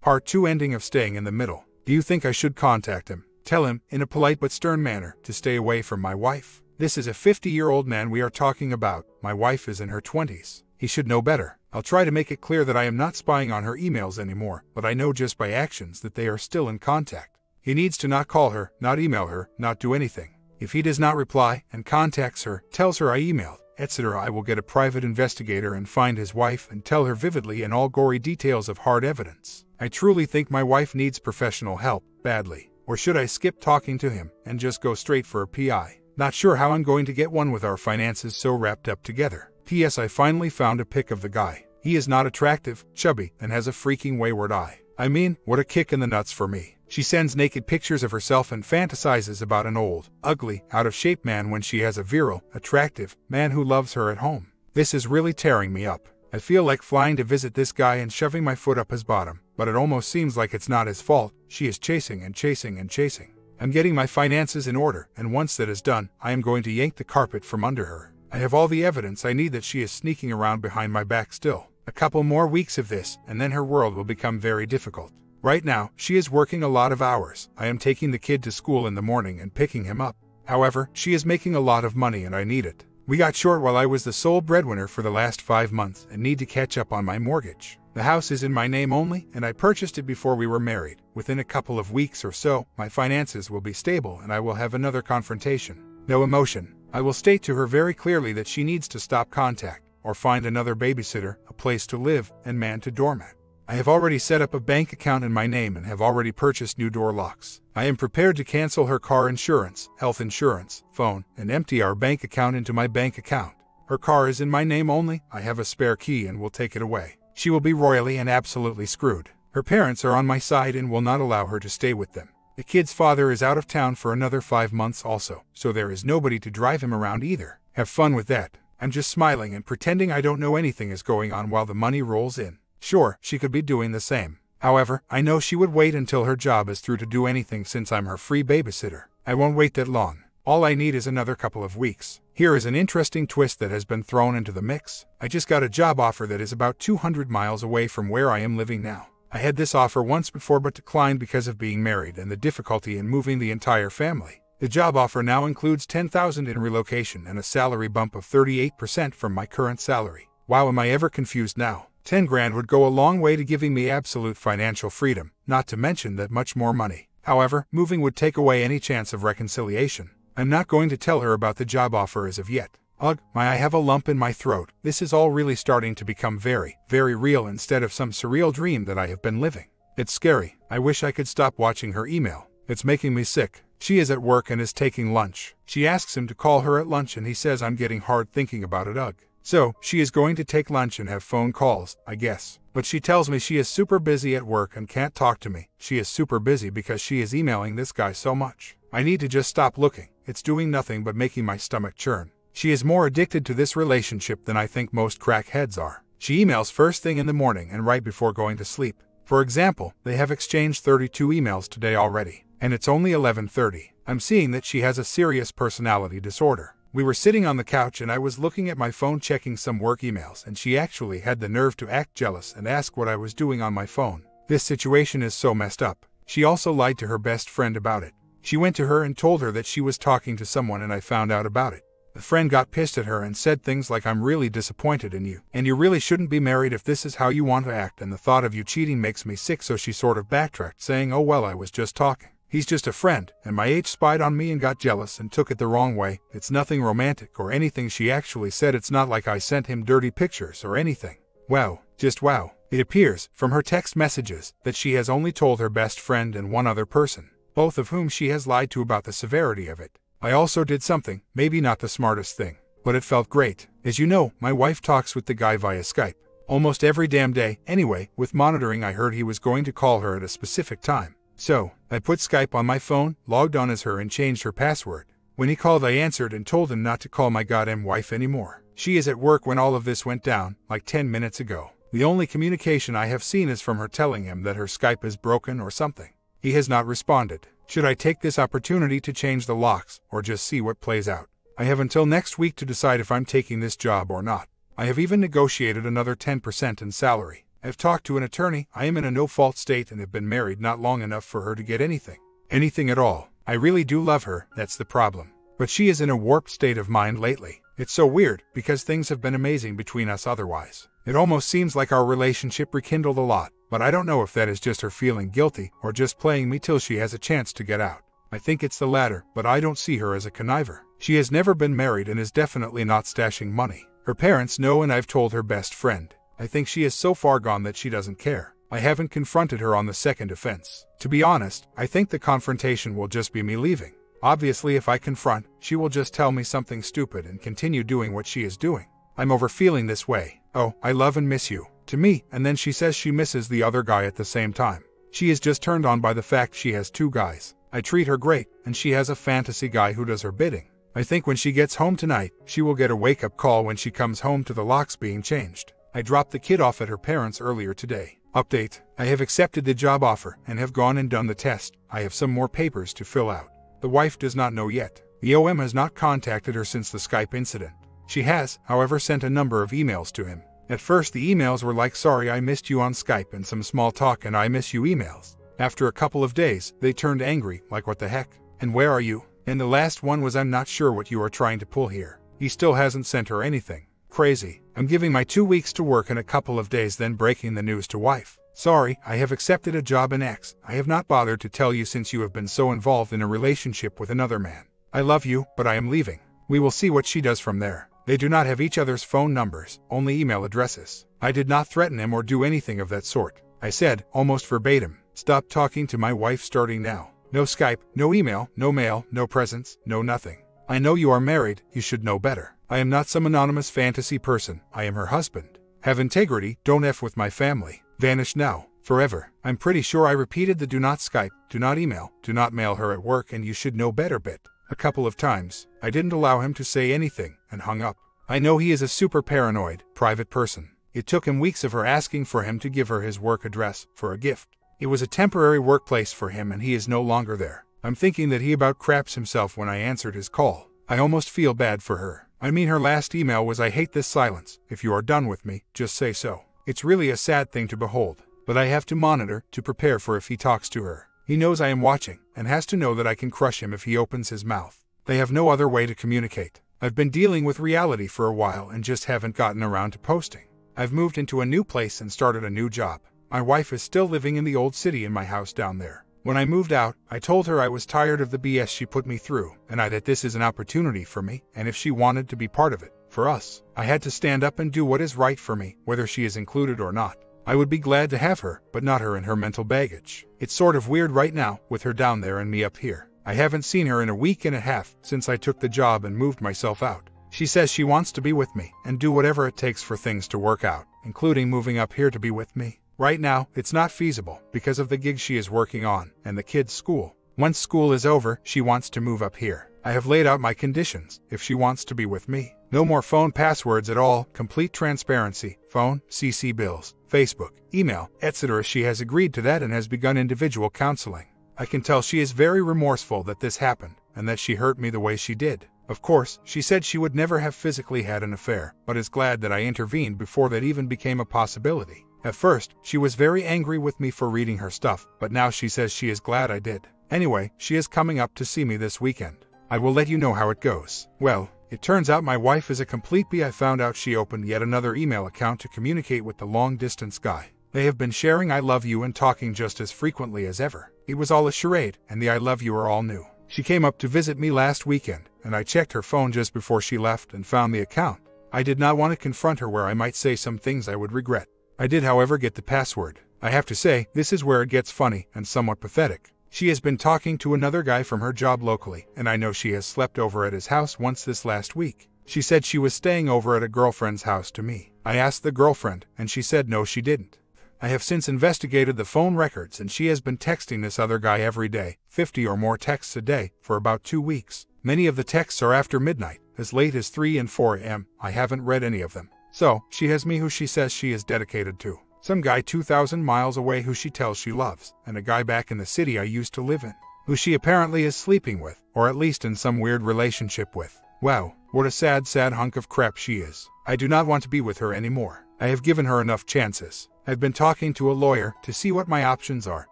Part 2 ending of Staying in the Middle. Do you think I should contact him? Tell him, in a polite but stern manner, to stay away from my wife. This is a 50-year-old man we are talking about. My wife is in her 20s. He should know better. I'll try to make it clear that I am not spying on her emails anymore, but I know just by actions that they are still in contact. He needs to not call her, not email her, not do anything. If he does not reply and contacts her, tells her I emailed, etc., I will get a private investigator and find his wife and tell her vividly and all gory details of hard evidence. I truly think my wife needs professional help, badly. Or should I skip talking to him and just go straight for a PI? Not sure how I'm going to get one with our finances so wrapped up together. P.S. I finally found a pic of the guy. He is not attractive, chubby, and has a freaking wayward eye. I mean, what a kick in the nuts for me. She sends naked pictures of herself and fantasizes about an old, ugly, out-of-shape man when she has a virile, attractive man who loves her at home. This is really tearing me up. I feel like flying to visit this guy and shoving my foot up his bottom, but it almost seems like it's not his fault. She is chasing and chasing and chasing. I'm getting my finances in order, and once that is done, I am going to yank the carpet from under her. I have all the evidence I need that she is sneaking around behind my back still. A couple more weeks of this, and then her world will become very difficult. Right now, she is working a lot of hours. I am taking the kid to school in the morning and picking him up. However, she is making a lot of money and I need it. We got short while I was the sole breadwinner for the last 5 months and need to catch up on my mortgage. The house is in my name only, and I purchased it before we were married. Within a couple of weeks or so, my finances will be stable and I will have another confrontation. No emotion. I will state to her very clearly that she needs to stop contact, or find another babysitter, a place to live, and man to doormat. I have already set up a bank account in my name and have already purchased new door locks. I am prepared to cancel her car insurance, health insurance, phone, and empty our bank account into my bank account. Her car is in my name only. I have a spare key and will take it away. She will be royally and absolutely screwed. Her parents are on my side and will not allow her to stay with them. The kid's father is out of town for another 5 months also, so there is nobody to drive him around either. Have fun with that. I'm just smiling and pretending I don't know anything is going on while the money rolls in. Sure, she could be doing the same. However, I know she would wait until her job is through to do anything since I'm her free babysitter. I won't wait that long. All I need is another couple of weeks. Here is an interesting twist that has been thrown into the mix. I just got a job offer that is about 200 miles away from where I am living now. I had this offer once before but declined because of being married and the difficulty in moving the entire family. The job offer now includes $10,000 in relocation and a salary bump of 38% from my current salary. Wow, am I ever confused now? 10 grand would go a long way to giving me absolute financial freedom, not to mention that much more money. However, moving would take away any chance of reconciliation. I'm not going to tell her about the job offer as of yet. Ugh, I have a lump in my throat. This is all really starting to become very, very real instead of some surreal dream that I have been living. It's scary. I wish I could stop watching her email. It's making me sick. She is at work and is taking lunch. She asks him to call her at lunch and he says I'm getting hard thinking about it. Ugh. So, she is going to take lunch and have phone calls, I guess. But she tells me she is super busy at work and can't talk to me. She is super busy because she is emailing this guy so much. I need to just stop looking. It's doing nothing but making my stomach churn. She is more addicted to this relationship than I think most crackheads are. She emails first thing in the morning and right before going to sleep. For example, they have exchanged 32 emails today already, and it's only 11:30. I'm seeing that she has a serious personality disorder. We were sitting on the couch and I was looking at my phone checking some work emails and she actually had the nerve to act jealous and ask what I was doing on my phone. This situation is so messed up. She also lied to her best friend about it. She went to her and told her that she was talking to someone and I found out about it. The friend got pissed at her and said things like I'm really disappointed in you, and you really shouldn't be married if this is how you want to act, and the thought of you cheating makes me sick, so she sort of backtracked saying, oh well, I was just talking. He's just a friend, and my H spied on me and got jealous and took it the wrong way. It's nothing romantic or anything. She actually said it's not like I sent him dirty pictures or anything. Wow, just wow. It appears, from her text messages, that she has only told her best friend and one other person, both of whom she has lied to about the severity of it. I also did something, maybe not the smartest thing, but it felt great. As you know, my wife talks with the guy via Skype. Almost every damn day. Anyway, with monitoring I heard he was going to call her at a specific time. So, I put Skype on my phone, logged on as her and changed her password. When he called I answered and told him not to call my goddamn wife anymore. She is at work when all of this went down, like 10 minutes ago. The only communication I have seen is from her telling him that her Skype is broken or something. He has not responded. Should I take this opportunity to change the locks, or just see what plays out? I have until next week to decide if I'm taking this job or not. I have even negotiated another 10% in salary. I've talked to an attorney. I am in a no-fault state and have been married not long enough for her to get anything. Anything at all. I really do love her, that's the problem. But she is in a warped state of mind lately. It's so weird, because things have been amazing between us otherwise. It almost seems like our relationship rekindled a lot, but I don't know if that is just her feeling guilty or just playing me till she has a chance to get out. I think it's the latter, but I don't see her as a conniver. She has never been married and is definitely not stashing money. Her parents know and I've told her best friend. I think she is so far gone that she doesn't care. I haven't confronted her on the second offense. To be honest, I think the confrontation will just be me leaving. Obviously, if I confront, she will just tell me something stupid and continue doing what she is doing. I'm overfeeling this way. Oh, I love and miss you. To me, and then she says she misses the other guy at the same time. She is just turned on by the fact she has two guys. I treat her great, and she has a fantasy guy who does her bidding. I think when she gets home tonight, she will get a wake-up call when she comes home to the locks being changed. I dropped the kid off at her parents' earlier today. Update: I have accepted the job offer and have gone and done the test. I have some more papers to fill out. The wife does not know yet. The OM has not contacted her since the Skype incident. She has, however, sent a number of emails to him. At first the emails were like "sorry I missed you on Skype" and some small talk and "I miss you" emails. After a couple of days, they turned angry, like "what the heck? And where are you?" And the last one was "I'm not sure what you are trying to pull here." He still hasn't sent her anything. Crazy. I'm giving my 2 weeks to work in a couple of days, then breaking the news to wife. "Sorry, I have accepted a job in X. I have not bothered to tell you since you have been so involved in a relationship with another man. I love you, but I am leaving." We will see what she does from there. They do not have each other's phone numbers, only email addresses. I did not threaten him or do anything of that sort. I said, almost verbatim, "Stop talking to my wife starting now. No Skype, no email, no mail, no presents, no nothing. I know you are married, you should know better. I am not some anonymous fantasy person, I am her husband. Have integrity, don't F with my family. Vanish now, forever." I'm pretty sure I repeated the "do not Skype, do not email, do not mail her at work and you should know better" bit a couple of times. I didn't allow him to say anything, and hung up. I know he is a super paranoid, private person. It took him weeks of her asking for him to give her his work address for a gift. It was a temporary workplace for him and he is no longer there. I'm thinking that he about craps himself when I answered his call. I almost feel bad for her. I mean, her last email was "I hate this silence. If you are done with me, just say so." It's really a sad thing to behold, but I have to monitor to prepare for if he talks to her. He knows I am watching, and has to know that I can crush him if he opens his mouth. They have no other way to communicate. I've been dealing with reality for a while and just haven't gotten around to posting. I've moved into a new place and started a new job. My wife is still living in the old city in my house down there. When I moved out, I told her I was tired of the BS she put me through, and that this is an opportunity for me, and if she wanted to be part of it, for us, I had to stand up and do what is right for me, whether she is included or not. I would be glad to have her, but not her and her mental baggage. It's sort of weird right now, with her down there and me up here. I haven't seen her in a week and a half since I took the job and moved myself out. She says she wants to be with me and do whatever it takes for things to work out, including moving up here to be with me. Right now, it's not feasible because of the gig she is working on and the kids' school. Once school is over, she wants to move up here. I have laid out my conditions if she wants to be with me. No more phone passwords at all, complete transparency, phone, CC bills, Facebook, email, etc. She has agreed to that and has begun individual counseling. I can tell she is very remorseful that this happened and that she hurt me the way she did. Of course, she said she would never have physically had an affair, but is glad that I intervened before that even became a possibility. At first, she was very angry with me for reading her stuff, but now she says she is glad I did. Anyway, she is coming up to see me this weekend. I will let you know how it goes. Well, it turns out my wife is a complete B. I found out she opened yet another email account to communicate with the long-distance guy. They have been sharing "I love you" and talking just as frequently as ever. It was all a charade, and the "I love you" are all new. She came up to visit me last weekend, and I checked her phone just before she left and found the account. I did not want to confront her where I might say some things I would regret. I did, however, get the password. I have to say, this is where it gets funny and somewhat pathetic. She has been talking to another guy from her job locally, and I know she has slept over at his house once this last week. She said she was staying over at a girlfriend's house to me. I asked the girlfriend, and she said no, she didn't. I have since investigated the phone records, and she has been texting this other guy every day, 50 or more texts a day, for about 2 weeks. Many of the texts are after midnight, as late as 3 and 4 a.m. I haven't read any of them. So, she has me who she says she is dedicated to. Some guy 2,000 miles away who she tells she loves, and a guy back in the city I used to live in, who she apparently is sleeping with, or at least in some weird relationship with. Wow, what a sad hunk of crap she is. I do not want to be with her anymore. I have given her enough chances. I've been talking to a lawyer to see what my options are.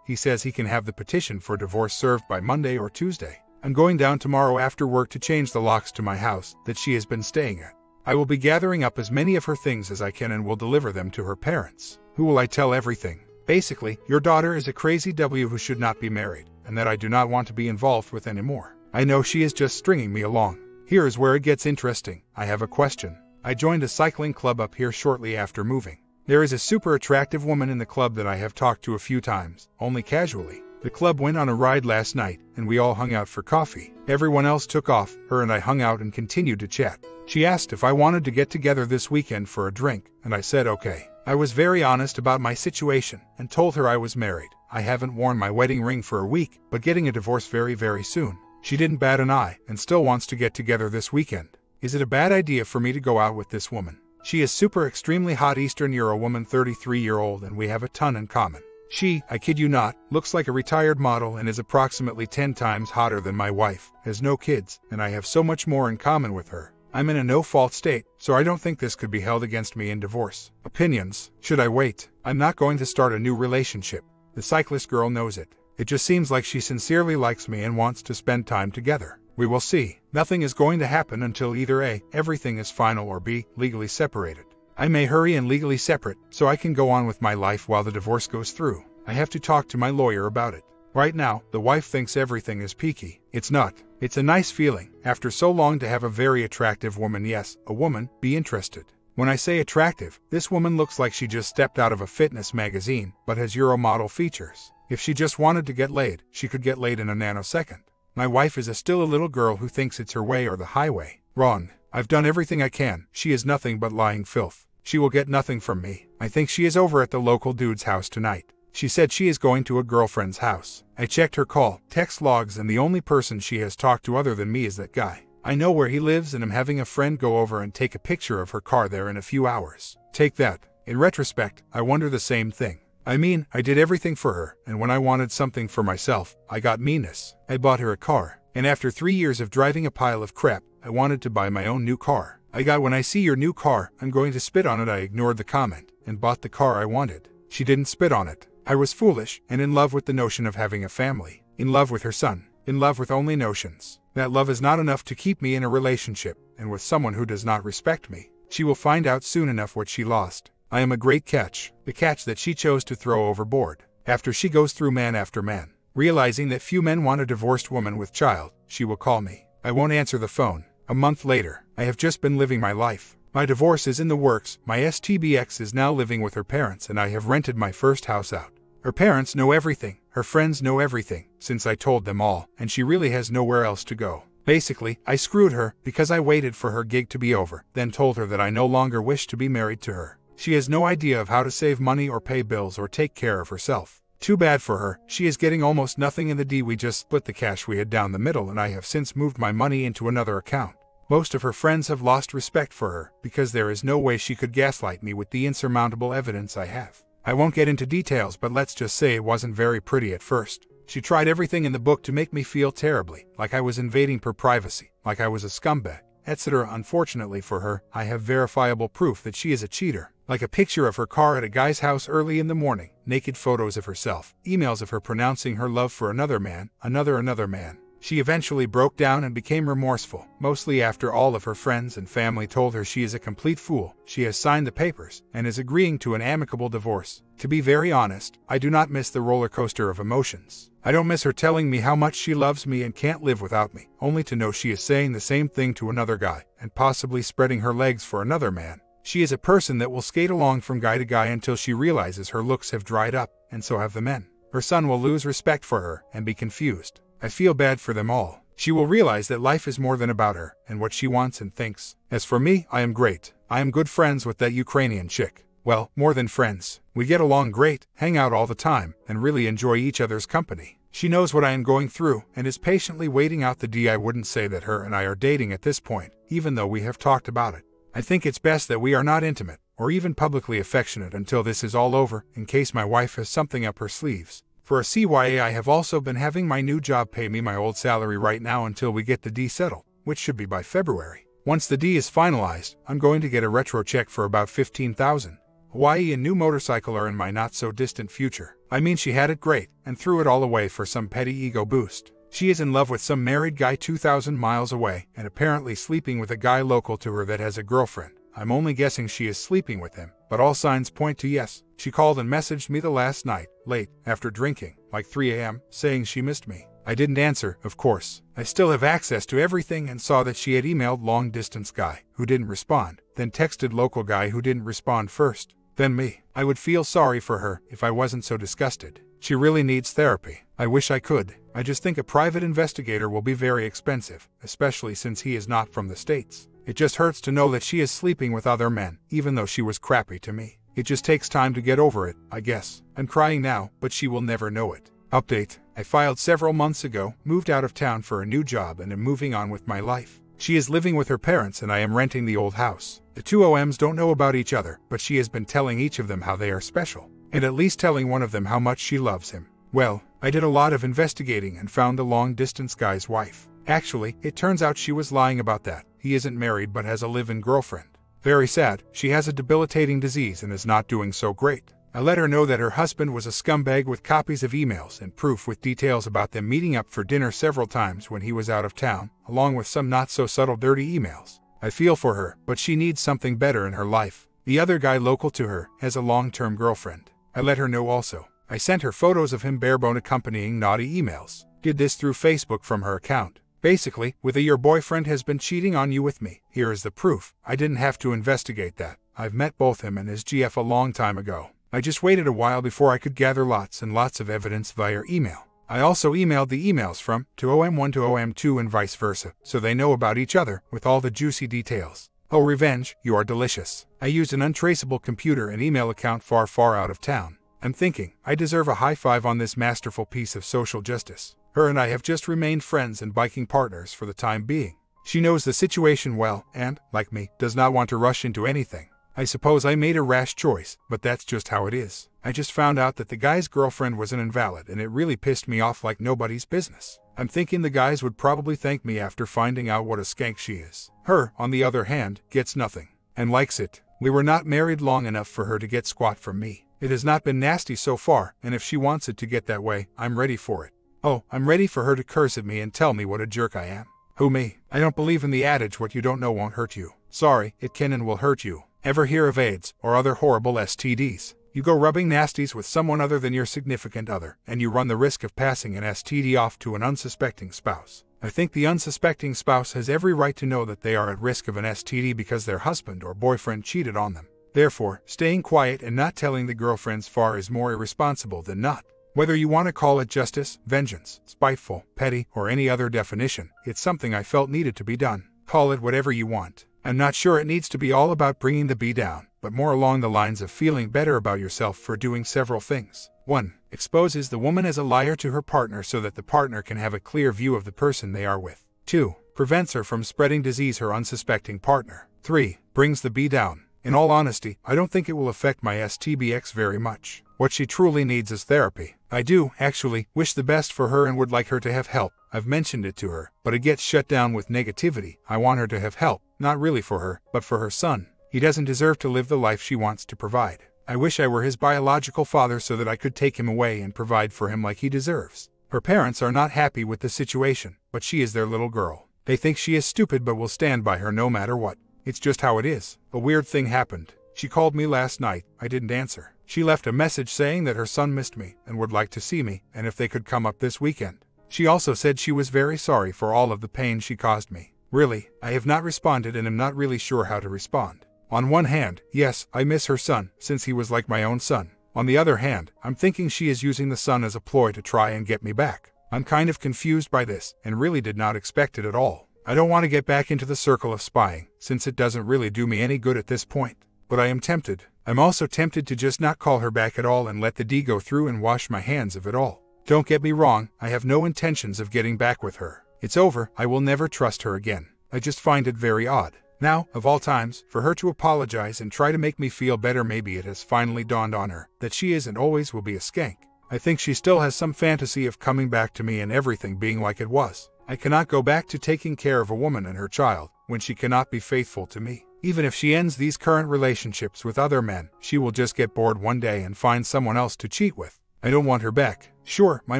He says he can have the petition for divorce served by Monday or Tuesday. I'm going down tomorrow after work to change the locks to my house that she has been staying at. I will be gathering up as many of her things as I can and will deliver them to her parents. Who will I tell everything? Basically, your daughter is a crazy W who should not be married, and that I do not want to be involved with anymore. I know she is just stringing me along. Here is where it gets interesting. I have a question. I joined a cycling club up here shortly after moving. There is a super attractive woman in the club that I have talked to a few times, only casually. The club went on a ride last night, and we all hung out for coffee. Everyone else took off, her and I hung out and continued to chat. She asked if I wanted to get together this weekend for a drink, and I said okay. I was very honest about my situation, and told her I was married. I haven't worn my wedding ring for a week, but getting a divorce very soon. She didn't bat an eye, and still wants to get together this weekend. Is it a bad idea for me to go out with this woman? She is super extremely hot Eastern Euro woman, 33-year-old, and we have a ton in common. She, I kid you not, looks like a retired model and is approximately 10 times hotter than my wife, has no kids, and I have so much more in common with her. I'm in a no-fault state, so I don't think this could be held against me in divorce. Opinions. Should I wait? I'm not going to start a new relationship. The cyclist girl knows it. It just seems like she sincerely likes me and wants to spend time together. We will see. Nothing is going to happen until either A, everything is final, or B, legally separated. I may hurry and legally separate, so I can go on with my life while the divorce goes through. I have to talk to my lawyer about it. Right now, the wife thinks everything is peaky. It's not. It's a nice feeling, after so long, to have a very attractive woman, yes, a woman, be interested. When I say attractive, this woman looks like she just stepped out of a fitness magazine, but has Euro model features. If she just wanted to get laid, she could get laid in a nanosecond. My wife is still a little girl who thinks it's her way or the highway. Wrong. I've done everything I can. She is nothing but lying filth. She will get nothing from me. I think she is over at the local dude's house tonight. She said she is going to a girlfriend's house. I checked her call, text logs, and the only person she has talked to other than me is that guy. I know where he lives and am having a friend go over and take a picture of her car there in a few hours. Take that. In retrospect, I wonder the same thing. I mean, I did everything for her, and when I wanted something for myself, I got meanness. I bought her a car, and after 3 years of driving a pile of crap, I wanted to buy my own new car. I got, "When I see your new car, I'm going to spit on it." I ignored the comment, and bought the car I wanted. She didn't spit on it. I was foolish, and in love with the notion of having a family. In love with her son. In love with only notions. That love is not enough to keep me in a relationship, and with someone who does not respect me. She will find out soon enough what she lost. I am a great catch, the catch that she chose to throw overboard. After she goes through man after man, realizing that few men want a divorced woman with child, she will call me. I won't answer the phone. A month later, I have just been living my life. My divorce is in the works, my STBX is now living with her parents, and I have rented my first house out. Her parents know everything, her friends know everything, since I told them all, and she really has nowhere else to go. Basically, I screwed her, because I waited for her gig to be over, then told her that I no longer wish to be married to her. She has no idea of how to save money or pay bills or take care of herself. Too bad for her, she is getting almost nothing in the D. We just split the cash we had down the middle, and I have since moved my money into another account. Most of her friends have lost respect for her, because there is no way she could gaslight me with the insurmountable evidence I have. I won't get into details, but let's just say it wasn't very pretty at first. She tried everything in the book to make me feel terribly, like I was invading her privacy, like I was a scumbag, etc. Unfortunately for her, I have verifiable proof that she is a cheater. Like a picture of her car at a guy's house early in the morning, naked photos of herself, emails of her pronouncing her love for another man, another man. She eventually broke down and became remorseful, mostly after all of her friends and family told her she is a complete fool. She has signed the papers, and is agreeing to an amicable divorce. To be very honest, I do not miss the roller coaster of emotions. I don't miss her telling me how much she loves me and can't live without me, only to know she is saying the same thing to another guy, and possibly spreading her legs for another man. She is a person that will skate along from guy to guy until she realizes her looks have dried up, and so have the men. Her son will lose respect for her, and be confused. I feel bad for them all. She will realize that life is more than about her, and what she wants and thinks. As for me, I am great. I am good friends with that Ukrainian chick. Well, more than friends. We get along great, hang out all the time, and really enjoy each other's company. She knows what I am going through, and is patiently waiting out the D. I wouldn't say that her and I are dating at this point, even though we have talked about it. I think it's best that we are not intimate, or even publicly affectionate until this is all over, in case my wife has something up her sleeves. For a CYA, I have also been having my new job pay me my old salary right now until we get the D settled, which should be by February. Once the D is finalized, I'm going to get a retro check for about $15,000. Hawaii and new motorcycle are in my not-so-distant future. I mean, she had it great, and threw it all away for some petty ego boost. She is in love with some married guy 2,000 miles away, and apparently sleeping with a guy local to her that has a girlfriend. I'm only guessing she is sleeping with him, but all signs point to yes. She called and messaged me the last night, late, after drinking, like 3 a.m., saying she missed me. I didn't answer, of course. I still have access to everything and saw that she had emailed long-distance guy, who didn't respond, then texted local guy who didn't respond first, then me. I would feel sorry for her if I wasn't so disgusted. She really needs therapy. I wish I could. I just think a private investigator will be very expensive, especially since he is not from the States. It just hurts to know that she is sleeping with other men, even though she was crappy to me. It just takes time to get over it, I guess. I'm crying now, but she will never know it. Update: I filed several months ago, moved out of town for a new job and am moving on with my life. She is living with her parents and I am renting the old house. The two OMs don't know about each other, but she has been telling each of them how they are special, and at least telling one of them how much she loves him. Well, I did a lot of investigating and found the long-distance guy's wife. Actually, it turns out she was lying about that. He isn't married but has a live-in girlfriend. Very sad, she has a debilitating disease and is not doing so great. I let her know that her husband was a scumbag with copies of emails and proof with details about them meeting up for dinner several times when he was out of town, along with some not-so-subtle dirty emails. I feel for her, but she needs something better in her life. The other guy local to her has a long-term girlfriend. I let her know also. I sent her photos of him barebone accompanying naughty emails. Did this through Facebook from her account. Basically, with your boyfriend has been cheating on you with me. Here is the proof. I didn't have to investigate that. I've met both him and his GF a long time ago. I just waited a while before I could gather lots and lots of evidence via email. I also emailed the emails from to OM1 to OM2 and vice versa, so they know about each other with all the juicy details. Oh, revenge, you are delicious. I used an untraceable computer and email account far out of town. I'm thinking, I deserve a high five on this masterful piece of social justice. Her and I have just remained friends and biking partners for the time being. She knows the situation well and, like me, does not want to rush into anything. I suppose I made a rash choice, but that's just how it is. I just found out that the guy's girlfriend was an invalid and it really pissed me off like nobody's business. I'm thinking the guys would probably thank me after finding out what a skank she is. Her, on the other hand, gets nothing. And likes it. We were not married long enough for her to get squat from me. It has not been nasty so far, and if she wants it to get that way, I'm ready for it. Oh, I'm ready for her to curse at me and tell me what a jerk I am. Who, me? I don't believe in the adage what you don't know won't hurt you. Sorry, it can and will hurt you. Ever hear of AIDS or other horrible STDs? You go rubbing nasties with someone other than your significant other, and you run the risk of passing an STD off to an unsuspecting spouse. I think the unsuspecting spouse has every right to know that they are at risk of an STD because their husband or boyfriend cheated on them. Therefore, staying quiet and not telling the girlfriend's far is more irresponsible than not. Whether you want to call it justice, vengeance, spiteful, petty, or any other definition, it's something I felt needed to be done. Call it whatever you want. I'm not sure it needs to be all about bringing the bee down, but more along the lines of feeling better about yourself for doing several things. 1. Exposes the woman as a liar to her partner so that the partner can have a clear view of the person they are with. 2. Prevents her from spreading disease her unsuspecting partner. 3. Brings the bee down. In all honesty, I don't think it will affect my STBX very much. What she truly needs is therapy. I do, actually, wish the best for her and would like her to have help. I've mentioned it to her, but it gets shut down with negativity. I want her to have help, not really for her, but for her son. He doesn't deserve to live the life she wants to provide. I wish I were his biological father so that I could take him away and provide for him like he deserves. Her parents are not happy with the situation, but she is their little girl. They think she is stupid but will stand by her no matter what. It's just how it is. A weird thing happened. She called me last night. I didn't answer. She left a message saying that her son missed me and would like to see me, and if they could come up this weekend. She also said she was very sorry for all of the pain she caused me. Really, I have not responded and am not really sure how to respond. On one hand, yes, I miss her son, since he was like my own son. On the other hand, I'm thinking she is using the son as a ploy to try and get me back. I'm kind of confused by this, and really did not expect it at all. I don't want to get back into the circle of spying, since it doesn't really do me any good at this point. But I am tempted. I'm also tempted to just not call her back at all and let the D go through and wash my hands of it all. Don't get me wrong, I have no intentions of getting back with her. It's over, I will never trust her again. I just find it very odd. Now, of all times, for her to apologize and try to make me feel better, maybe it has finally dawned on her that she is and always will be a skank. I think she still has some fantasy of coming back to me and everything being like it was. I cannot go back to taking care of a woman and her child when she cannot be faithful to me. Even if she ends these current relationships with other men, she will just get bored one day and find someone else to cheat with. I don't want her back. Sure, my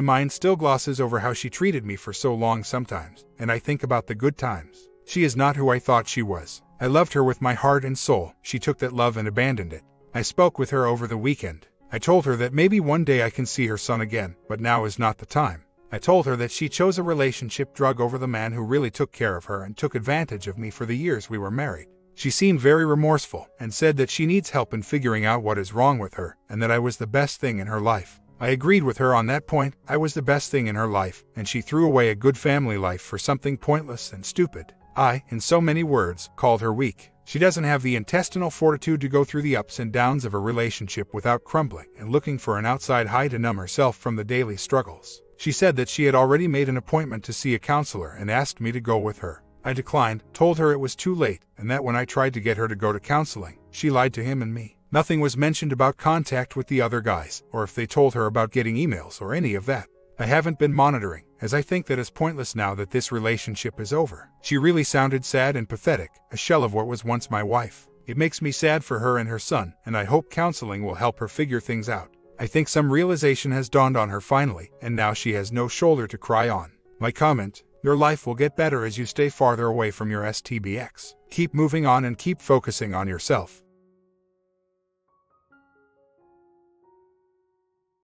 mind still glosses over how she treated me for so long sometimes, and I think about the good times. She is not who I thought she was. I loved her with my heart and soul. She took that love and abandoned it. I spoke with her over the weekend. I told her that maybe one day I can see her son again, but now is not the time. I told her that she chose a relationship drug over the man who really took care of her and took advantage of me for the years we were married. She seemed very remorseful and said that she needs help in figuring out what is wrong with her and that I was the best thing in her life. I agreed with her on that point. I was the best thing in her life, and she threw away a good family life for something pointless and stupid. I, in so many words, called her weak. She doesn't have the intestinal fortitude to go through the ups and downs of a relationship without crumbling and looking for an outside high to numb herself from the daily struggles. She said that she had already made an appointment to see a counselor and asked me to go with her. I declined, told her it was too late, and that when I tried to get her to go to counseling, she lied to him and me. Nothing was mentioned about contact with the other guys, or if they told her about getting emails or any of that. I haven't been monitoring, as I think that it's pointless now that this relationship is over. She really sounded sad and pathetic, a shell of what was once my wife. It makes me sad for her and her son, and I hope counseling will help her figure things out. I think some realization has dawned on her finally, and now she has no shoulder to cry on. My comment: your life will get better as you stay farther away from your STBX. Keep moving on and keep focusing on yourself.